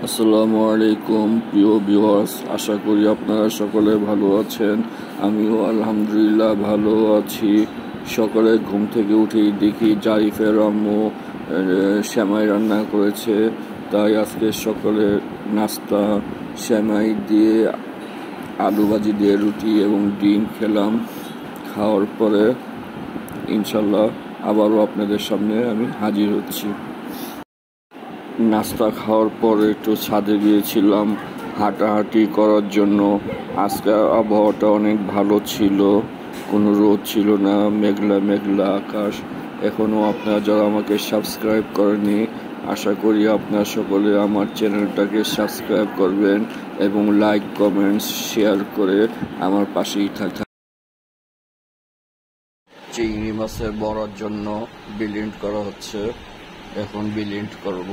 আসসালামু আলাইকুম প্রিয় ভিউয়ার্স, আশা করি আপনারা সকলে ভালো আছেন। আমিও আলহামদুলিল্লাহ ভালো আছি। সকালে ঘুম থেকে উঠেই দেখি জারিফের আম্মু সেমাই রান্না করেছে, তাই আজকে সকালে নাস্তা সেমাই দিয়ে আলু ভাজি দিয়ে রুটি এবং ডিম খেলাম। খাওয়ার পরে ইনশাল্লাহ আবারও আপনাদের সামনে আমি হাজির হচ্ছি। নাস্তা খাওয়ার পর একটু ছাদে গিয়েছিলাম হাঁটাহাঁটি করার জন্য। আজকে আবহাওয়াটা অনেক ভালো ছিল, কোনো রোদ ছিল না, মেঘলা মেঘলা আকাশ। এখনও আপনারা যারা আমাকে সাবস্ক্রাইব করেনি, আশা করি আপনারা সকলে আমার চ্যানেলটাকে সাবস্ক্রাইব করবেন এবং লাইক কমেন্টস শেয়ার করে আমার পাশেই থাকবেন। চিংড়ি মাছের বড়ার জন্য বিলিন্ড করা হচ্ছে, এখন বিলিন্ড করব।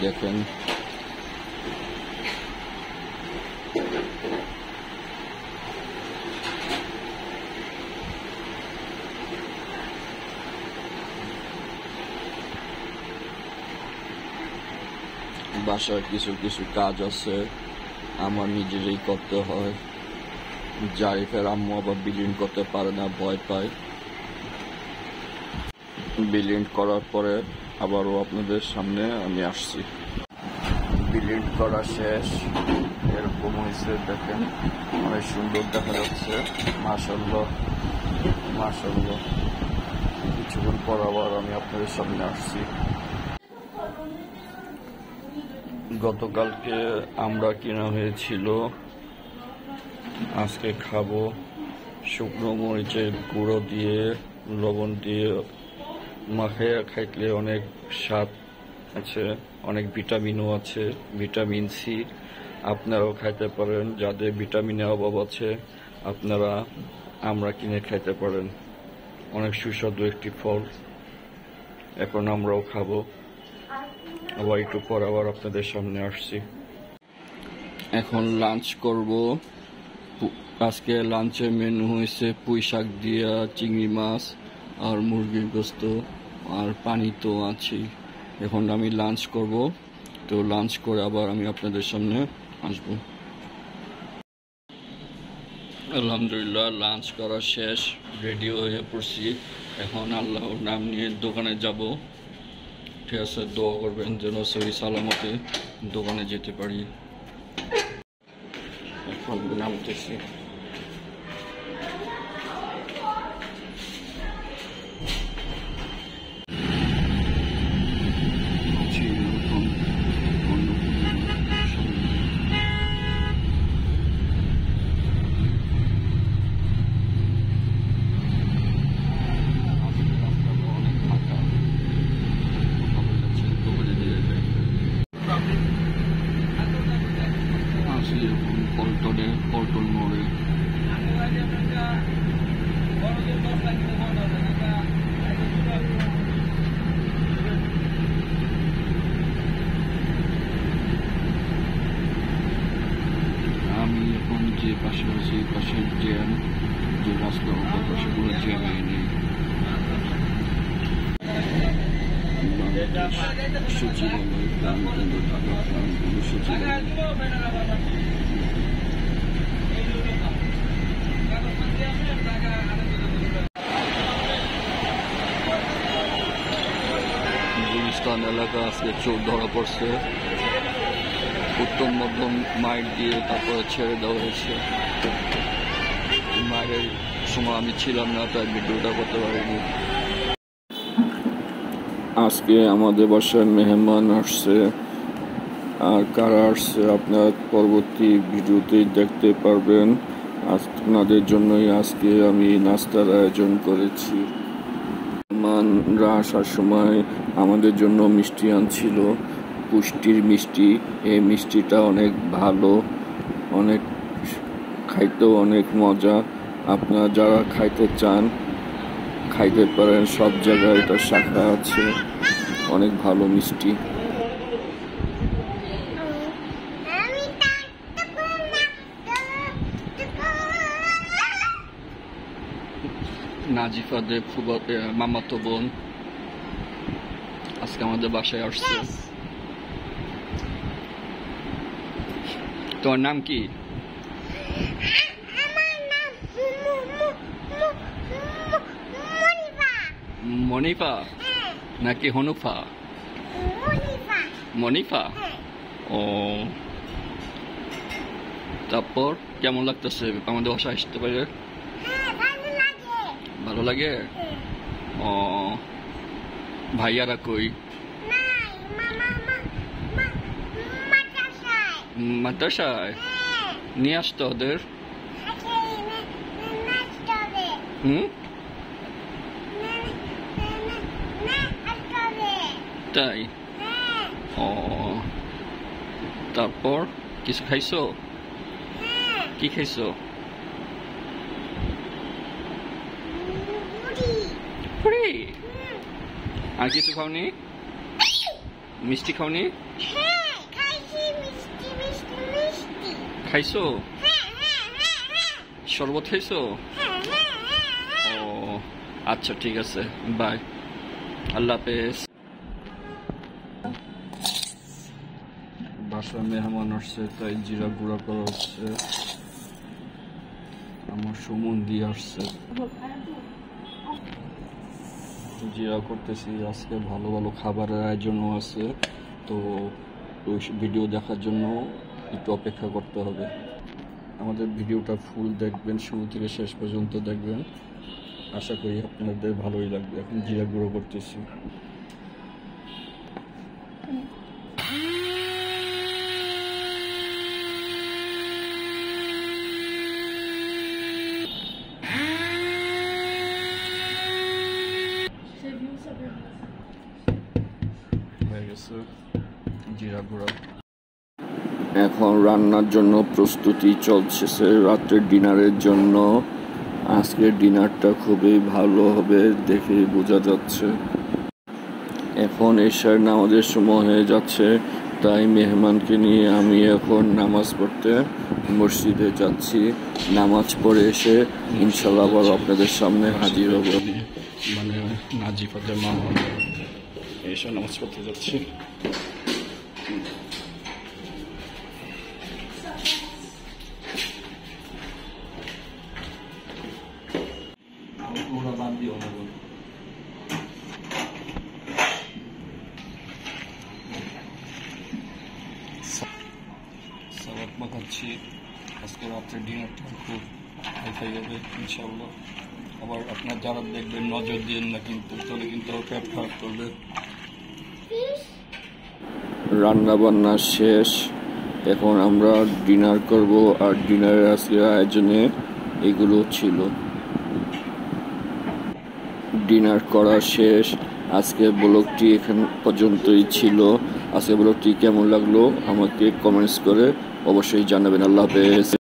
দেখেন বাসার কিছু কিছু কাজ আছে, আমার নিজেরই করতে হয়। জারিফের আম্মু আবার বিলিন্ড করতে পারে না, ভয় পায়। বিলিন্ড করার পরে আবারও আপনাদের সামনে আমি আসছি। বিলিন্ড করা শেষ, এরকম হয়েছে দেখেন, অনেক সুন্দর দেখা যাচ্ছে। মাশাআল্লাহ মাশাআল্লাহ। কিছুক্ষণ পর আবার আমি আপনাদের সামনে আসছি। গতকালকে আমরা কেনা হয়েছিল, আজকে খাবো। শুকনো মরিচের গুঁড়ো দিয়ে লবণ দিয়ে মাখিয়ে খাইলে অনেক স্বাদ আছে, অনেক ভিটামিনও আছে, ভিটামিন সি। আপনারাও খাইতে পারেন, যাদের ভিটামিনের অভাব আছে আপনারা আমরা কিনে খাইতে পারেন। অনেক সুস্বাদু একটি ফল, এখন আমরাও খাবো। আবার একটু পর আবার আপনাদের সামনে আসছি। এখন লাঞ্চ করব। আজকে লাঞ্চের মেনু হয়েছে পুঁই শাক দিয়া চিংড়ি মাছ আর মুরগির গোস্ত আর পানি তো আছেই। এখন আমি লাঞ্চ করব, তো লাঞ্চ করে আবার আমি আপনাদের সামনে আসব। আলহামদুলিল্লাহ লাঞ্চ করা শেষ, রেডি হয়ে পড়ছি। এখন আল্লাহর নাম নিয়ে দোকানে যাব। ঠিক আছে, দোয়া করবেন যেন সহি সালামতে দোকানে যেতে পারি। এখন নামতেছি। পল্টন মোড়ে আমি এখন যে পাশে আছি, পাশের জ্যাম, যে রাস্তা ওপর পাশে পুরো জ্যামে নেই। সচিবালয় প্রাণকেন্দ্র, ঢাকা প্রাণকেন্দ্র সচিবালয়। গুলিস্তান এলাকা আজকে চোর ধরা পড়ছে, উত্তম মধ্যম মাইক দিয়ে তারপরে ছেড়ে দেওয়া হয়েছে। মায়ের সময় আমি ছিলাম না, তাই ভিডিওটা করতে পারিনি। আজকে আমাদের বাসায় মেহমান আসছে, আর কারা আসছে আপনার পরবর্তী ভিডিওতেই দেখতে পারবেন। আপনাদের জন্যই আজকে আমি নাস্তার আয়োজন করেছি। মেহমানরা আসার সময় আমাদের জন্য মিষ্টি আনছিল, পুষ্টির মিষ্টি। এই মিষ্টিটা অনেক ভালো, অনেক খাইতেও অনেক মজা। আপনারা যারা খাইতে চান খাইতে পারেন, সব জায়গায় এটা শাখা আছে, অনেক ভালো মিষ্টি। নাজিফাদের মামাতো বোন আজকে আমাদের বাসায় আসছে। তোমার নাম কি? মনিফা নাকি হনুফা? মনিফা। ও, তারপর কেমন লাগতেছে আমাদের বাসায় আসতে পারে? ভালো লাগে। ও, ভাইয়ারা কই? মাদ্রাসায় নিয়ে আসতো ওদের। তাই? ও, তারপর কিছু খাইছো? কি খাইছো? আর কিছু খাওনি? মিষ্টি খাওনি? খাইছো? শরবত খাইছো? ও আচ্ছা, ঠিক আছে, বাই, আল্লাহ হাফেজ। বাসায় মেহমান আসছে তাই জিরা গুঁড়া করা হচ্ছে। আমার সুমন দিয়ে আসছে, জিরা করতেছি। আজকে ভালো ভালো খাবারের আয়োজনও আছে, তো ওই ভিডিও দেখার জন্য একটু অপেক্ষা করতে হবে। আমাদের ভিডিওটা ফুল দেখবেন, শুরু থেকে শেষ পর্যন্ত দেখবেন, আশা করি আপনাদের ভালোই লাগবে। এখন জিরা গুঁড়ো করতেছি। হয়ে গেছে জিরা গুঁড়া। এখন রান্নার জন্য প্রস্তুতি চলছে, রাত্রের ডিনারের জন্য। আজকের ডিনারটা খুবই ভালো হবে দেখে বোঝা যাচ্ছে। এখন এশার নামাজের সময় হয়ে যাচ্ছে, তাই মেহমানকে নিয়ে আমি এখন নামাজ পড়তে মসজিদে যাচ্ছি। নামাজ পড়ে এসে ইনশাল্লাহ আবার আপনাদের সামনে হাজির হব। মানে নাজিফাদের মামা এসে নামাজ পড়তে যাচ্ছি। ওরা বাদ দিও না, সালাদ মাখাচ্ছি। আজকে রাত্রে ডিনারটা খুব হাই যাবে ইনশাল্লাহ। আবার আপনার যারা দেখবেন নজর দিন না কিন্তু, তাহলে কিন্তু পেট খারাপ করবে। রান্না বান্না শেষ, এখন আমরা ডিনার করব। আর ডিনারের আজকে আয়োজনে এগুলো ছিল। ডিনার করা শেষ। আজকে ব্লগটি এখান পর্যন্তই ছিল। আজকে ব্লগটি কেমন লাগলো আমাকে কমেন্টস করে অবশ্যই জানাবেন। আল্লাহ হাফেজ।